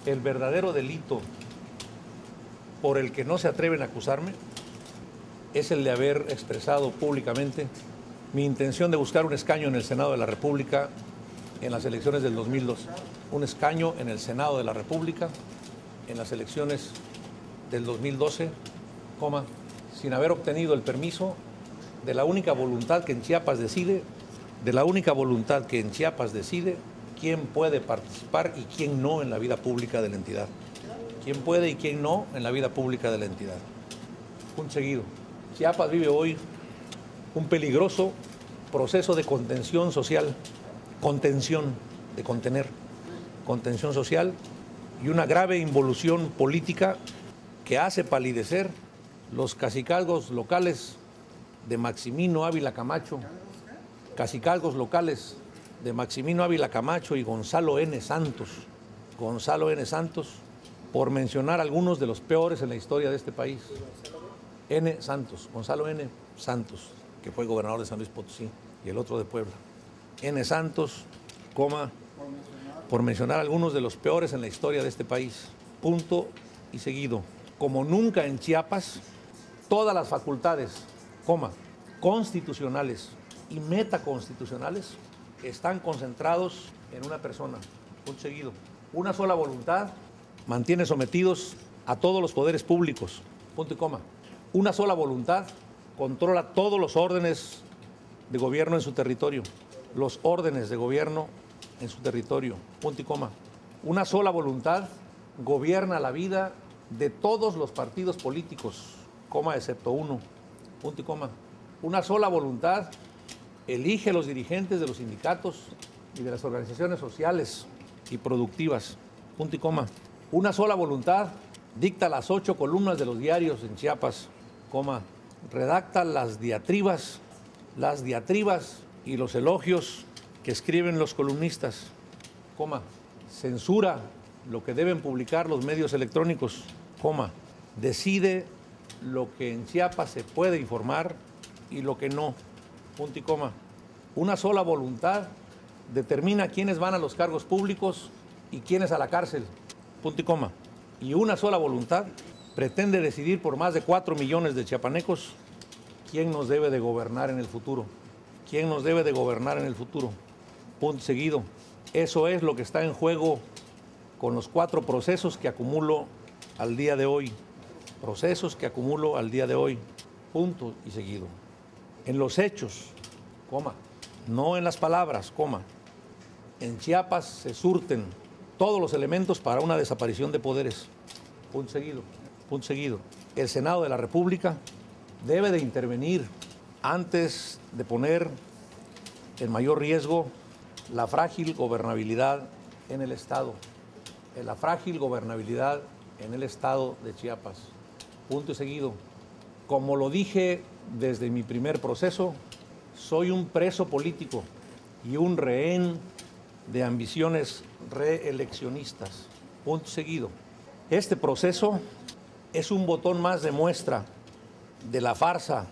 el verdadero delito por el que no se atreven a acusarme es el de haber expresado públicamente mi intención de buscar un escaño en el Senado de la República en las elecciones del 2002. Un escaño en el Senado de la República en las elecciones del 2012, sin haber obtenido el permiso de la única voluntad que en Chiapas decide, quién puede participar y quién no en la vida pública de la entidad. Quién puede y quién no en la vida pública de la entidad. Punto seguido. Chiapas vive hoy un peligroso proceso de contención social, contención social y una grave involución política que hace palidecer los cacicazgos locales de Maximino Ávila Camacho, y Gonzalo N. Santos, por mencionar algunos de los peores en la historia de este país. Gonzalo N. Santos, que fue gobernador de San Luis Potosí, y el otro de Puebla. N. Santos, por mencionar algunos de los peores en la historia de este país. Punto y seguido. Como nunca en Chiapas, todas las facultades, constitucionales y metaconstitucionales están concentrados en una persona. Punto seguido. Una sola voluntad mantiene sometidos a todos los poderes públicos. Punto y coma. Una sola voluntad controla todos los órdenes de gobierno en su territorio. Punto y coma. Una sola voluntad gobierna la vida de todos los partidos políticos, excepto uno. Punto y coma. Una sola voluntad elige a los dirigentes de los sindicatos y de las organizaciones sociales y productivas. Punto y coma. Una sola voluntad dicta las 8 columnas de los diarios en Chiapas, redacta las diatribas y los elogios que escriben los columnistas, censura lo que deben publicar los medios electrónicos, decide lo que en Chiapas se puede informar y lo que no, punto y coma. Una sola voluntad determina quiénes van a los cargos públicos y quiénes a la cárcel, punto y coma. Y una sola voluntad pretende decidir por más de 4 millones de chiapanecos quién nos debe de gobernar en el futuro. Punto seguido. Eso es lo que está en juego con los 4 procesos que acumulo al día de hoy. Punto y seguido. En los hechos, no en las palabras, en Chiapas se surten todos los elementos para una desaparición de poderes. Punto seguido. El Senado de la República debe de intervenir antes de poner en mayor riesgo la frágil gobernabilidad en el Estado. De Chiapas. Punto y seguido. Como lo dije desde mi primer proceso, soy un preso político y un rehén de ambiciones reeleccionistas. Punto seguido. Este proceso es un botón más de muestra de la farsa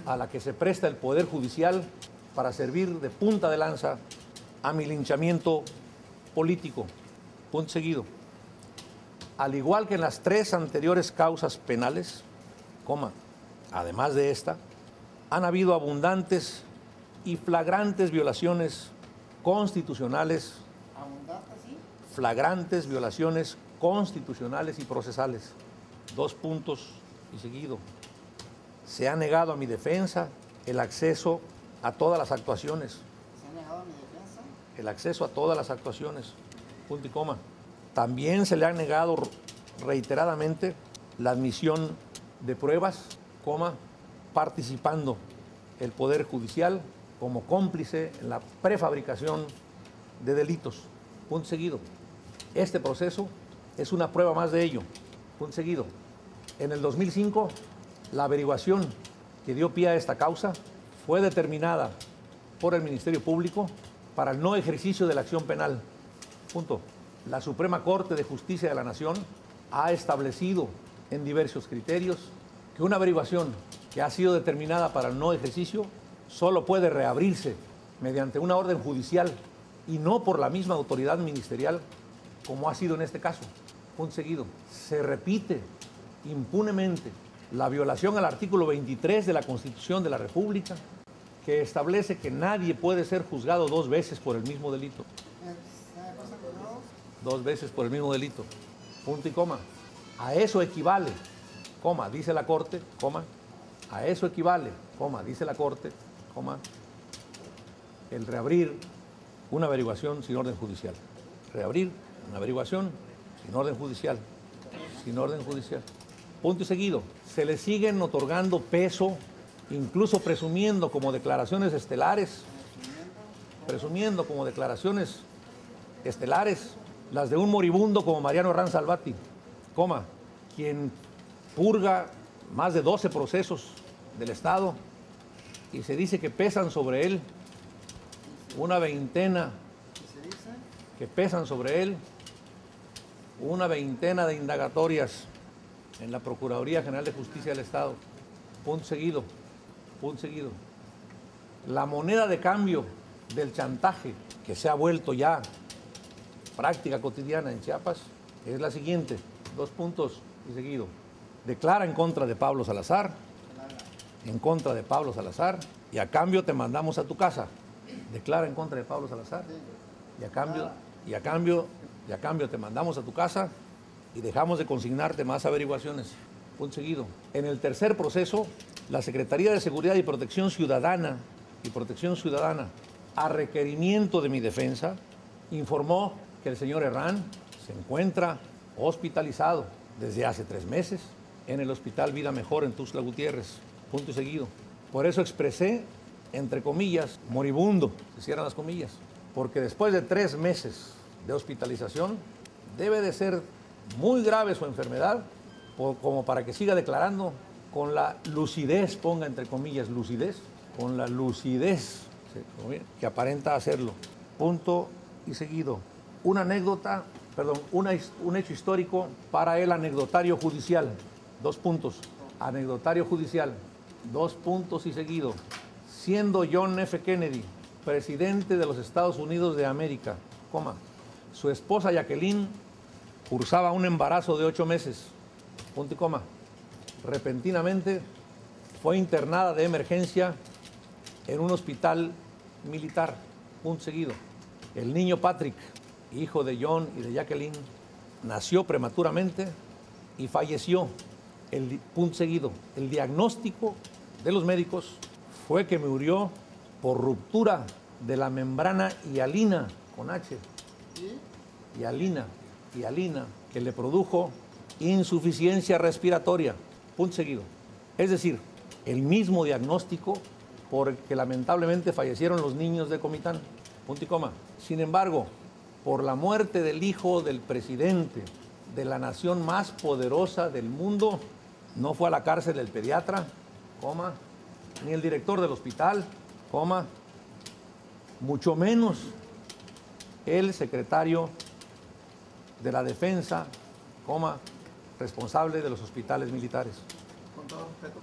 a la que se presta el Poder Judicial para servir de punta de lanza a mi linchamiento político. Punto seguido. Al igual que en las 3 anteriores causas penales, además de esta, han habido abundantes y flagrantes violaciones constitucionales, y procesales. 2 puntos y seguido. Se ha negado a mi defensa el acceso a todas las actuaciones. Punto y coma. También se le ha negado reiteradamente la admisión de pruebas, participando el Poder Judicial como cómplice en la prefabricación de delitos. Punto seguido. Este proceso es una prueba más de ello. Punto seguido. En el 2005, la averiguación que dio pie a esta causa fue determinada por el Ministerio Público para el no ejercicio de la acción penal. Punto. La Suprema Corte de Justicia de la Nación ha establecido en diversos criterios que una averiguación que ha sido determinada para el no ejercicio solo puede reabrirse mediante una orden judicial y no por la misma autoridad ministerial, como ha sido en este caso. punto seguido. Se repite impunemente la violación al artículo 23 de la Constitución de la República, que establece que nadie puede ser juzgado 2 veces por el mismo delito. 2 veces por el mismo delito. Punto y coma. A eso equivale, coma, dice la Corte, coma, a eso equivale, coma, dice la Corte, coma, el reabrir una averiguación sin orden judicial. Reabrir una averiguación sin orden judicial. Sin orden judicial. Punto y seguido. Se le siguen otorgando peso, incluso presumiendo como declaraciones estelares, las de un moribundo como Mariano Herrán Salvati, coma, quien purga más de 12 procesos del Estado y se dice que pesan sobre él una veintena de indagatorias en la Procuraduría General de Justicia del Estado. Punto seguido, punto seguido. La moneda de cambio del chantaje, que se ha vuelto ya práctica cotidiana en Chiapas, es la siguiente, 2 puntos y seguido. Declara en contra de Pablo Salazar, y a cambio te mandamos a tu casa. Declara en contra de Pablo Salazar, y a cambio te mandamos a tu casa y dejamos de consignarte más averiguaciones. Punto seguido. En el tercer proceso, la Secretaría de Seguridad y Protección Ciudadana, a requerimiento de mi defensa, informó que el señor Herrán se encuentra hospitalizado desde hace 3 meses en el Hospital Vida Mejor en Tuxtla Gutiérrez. Punto y seguido. Por eso expresé, entre comillas, moribundo, se cierran las comillas, porque después de 3 meses de hospitalización debe de ser muy grave su enfermedad como para que siga declarando con la lucidez, ponga entre comillas lucidez, con la lucidez que aparenta hacerlo. Punto y seguido. Una anécdota, perdón, un hecho histórico para el anecdotario judicial. 2 puntos. Anecdotario judicial. 2 puntos y seguido. Siendo John F. Kennedy presidente de los Estados Unidos de América, coma, su esposa Jacqueline cursaba un embarazo de 8 meses, punto y coma. Repentinamente fue internada de emergencia en un hospital militar, punto seguido. El niño Patrick, hijo de John y de Jacqueline, nació prematuramente y falleció. Punto seguido. El diagnóstico de los médicos fue que murió por ruptura de la membrana hialina, con H, hialina, que le produjo insuficiencia respiratoria, punto seguido. Es decir, el mismo diagnóstico por el que lamentablemente fallecieron los niños de Comitán, punto y coma. Sin embargo, por la muerte del hijo del presidente de la nación más poderosa del mundo, no fue a la cárcel el pediatra, coma, ni el director del hospital, coma, mucho menos el secretario de la Defensa, coma, responsable de los hospitales militares. Con todo respeto,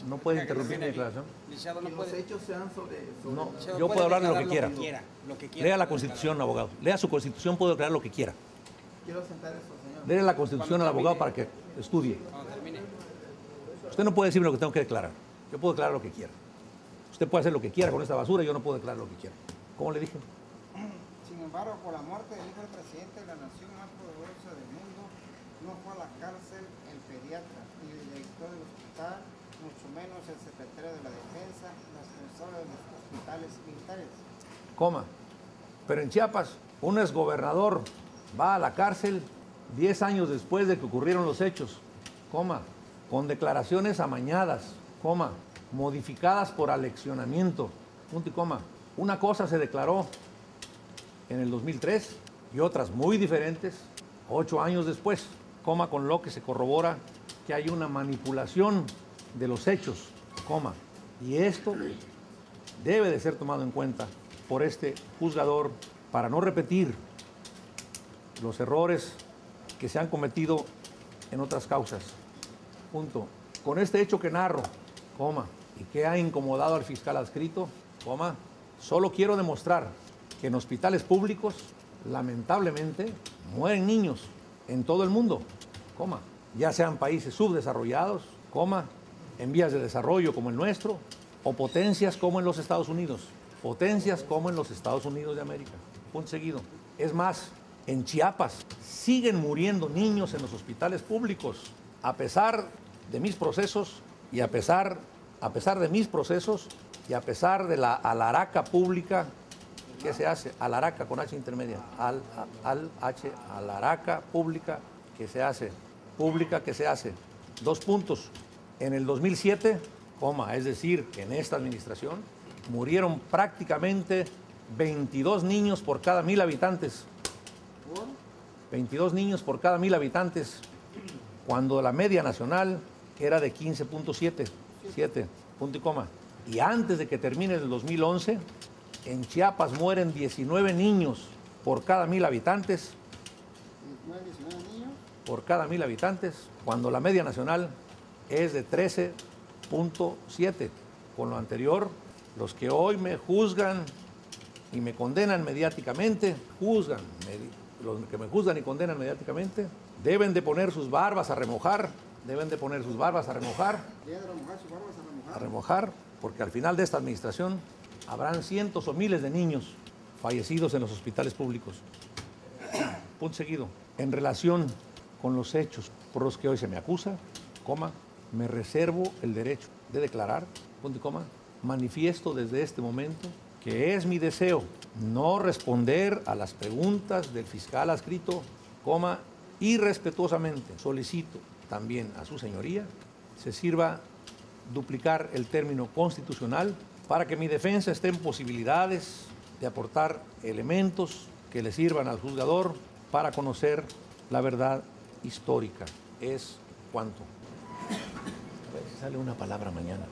no puede interrumpir mi declaración. no los hechos sean sobre no, yo puedo hablar de lo que quiera. Lea la Constitución, abogado. Lea su Constitución, puedo declarar lo que quiera. Quiero sentar eso, señor. Dele la Constitución al abogado para que estudie. Usted no puede decirme lo que tengo que declarar. Yo puedo declarar lo que quiera. Usted puede hacer lo que quiera con esta basura, yo no puedo declarar lo que quiera. ¿Cómo le dije? Sin embargo, por la muerte del hijo del presidente de la nación más poderosa del mundo, no fue a la cárcel el pediatra, ni el director del hospital, mucho menos el secretario de la Defensa, responsable de los hospitales militares. Coma. Pero en Chiapas, un exgobernador va a la cárcel 10 años después de que ocurrieron los hechos, coma, con declaraciones amañadas, coma, modificadas por aleccionamiento, punto y coma. Una cosa se declaró en el 2003 y otras muy diferentes 8 años después, coma, con lo que se corrobora que hay una manipulación de los hechos, coma. Y esto debe de ser tomado en cuenta por este juzgador para no repetir los errores que se han cometido en otras causas. Punto. Con este hecho que narro, coma, y que ha incomodado al fiscal adscrito, coma, solo quiero demostrar que en hospitales públicos, lamentablemente, mueren niños en todo el mundo, coma, ya sean países subdesarrollados, coma, en vías de desarrollo como el nuestro, o potencias como en los Estados Unidos, potencias como en los Estados Unidos de América. Punto seguido. Es más, en Chiapas siguen muriendo niños en los hospitales públicos, a pesar de mis procesos y a pesar de mis procesos y a pesar de la alaraca pública que se hace, alaraca con H intermedia, alaraca pública que se hace, pública que se hace. 2 puntos. En el 2007, coma, es decir, en esta administración, murieron prácticamente 22 niños por cada 1,000 habitantes. 22 niños por cada 1,000 habitantes, cuando la media nacional era de 15.7, 7, punto y coma. Y antes de que termine el 2011, en Chiapas mueren 19 niños por cada 1,000 habitantes. 19 niños. Por cada 1,000 habitantes, cuando la media nacional es de 13.7. Con lo anterior, los que hoy me juzgan y me condenan mediáticamente, los que me juzgan y condenan mediáticamente, deben de poner sus barbas a remojar, a remojar, porque al final de esta administración habrán cientos o miles de niños fallecidos en los hospitales públicos. Punto seguido. En relación con los hechos por los que hoy se me acusa, coma, me reservo el derecho de declarar, punto y coma, manifiesto desde este momento que es mi deseo no responder a las preguntas del fiscal adscrito, coma, y respetuosamente solicito también a su señoría se sirva duplicar el término constitucional para que mi defensa esté en posibilidades de aportar elementos que le sirvan al juzgador para conocer la verdad histórica. Es cuanto. A ver si sale una palabra mañana.